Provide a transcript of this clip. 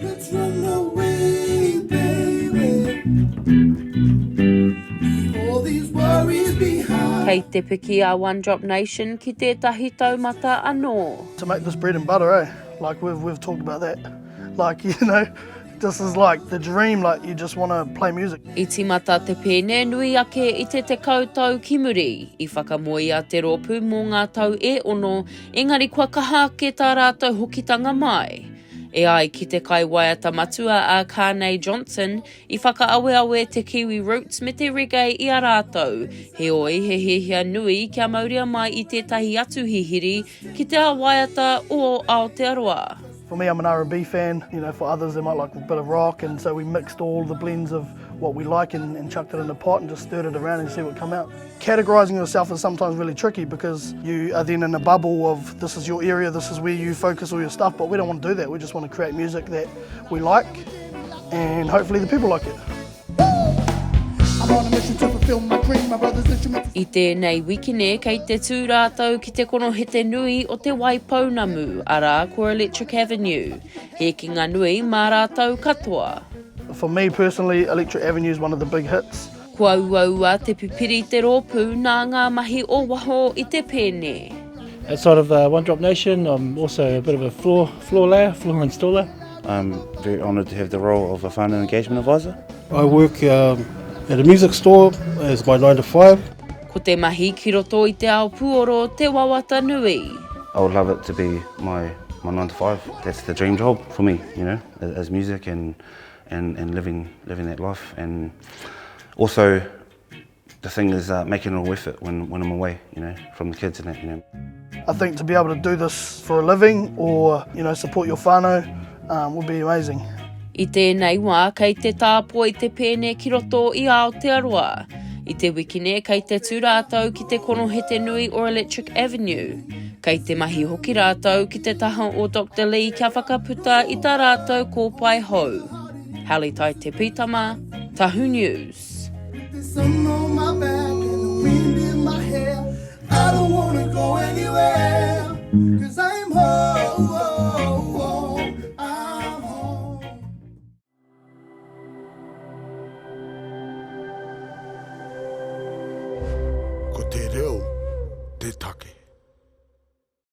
Let's run away, baby. Leave all these worries behind. Kei te piki a One Drop Nation ki tētahi taumata anō. To make this bread and butter, eh? Like we've talked about that. Like, you know, this is like the dream, like you just want to play music. I timata te pēne nui ake I te koutou kimuri. I whakamoi a te rōpū mō ngā tau e ono, engari kua kaha ke tā rātou hokitanga mai. E ai ki te kaiwaiata matua a Carney Johnson, I whakaawe te Kiwi roots me te reggae I a rātou. He oi he hehia nui kia mauria mai I tētahi atu hihiri ki te awaiata o Aotearoa. For me, I'm an R&B fan. You know, for others, they might like a bit of rock, and so we mixed all the blends of what we like and chucked it in a pot and just stirred it around and see what come out. Categorizing yourself is sometimes really tricky because you are then in a bubble of this is your area, this is where you focus all your stuff, but we don't want to do that. We just want to create music that we like, and hopefully the people like it. I'm on a mission to fulfill my dream, my brother's instrument. I tēnei wikine kei te tū rātou ki te kono hete nui o te Waipounamu, ara ko Electric Avenue. He ki ngā nui mā rātou katoa. For me personally, Electric Avenue is one of the big hits. Kua uaua te pipiri te rōpū nā ngā mahi o waho I te pēne. Outside of One Drop Nation, I'm also a bit of a floor installer. I'm very honoured to have the role of a whānau engagement advisor. I work at a music store as my 9 to 5. Ko te mahi ki roto I te ao puoro te wawata nui. I would love it to be my 9 to 5. That's the dream job for me, you know, as music and living that life. And also, the thing is making it all worth it when I'm away, you know, from the kids and that, you know. I think to be able to do this for a living or, you know, support your whānau would be amazing. I tēnei wā, kei te tāpua I te pēne ki roto I Aotearoa. I te wikine, kei te tū rātou ki te kono hete nui o Electric Avenue. Kei te mahi hoki rātou ki te taha o Dr. Lee kia whakaputa I tā rātou kōpai hou. Halle Taite-Pitama, Tahu News. The sun on my back and the wind in my hair. I don't wanna go anywhere, 'cause I'm home, I'm home. Ko te reo, te take.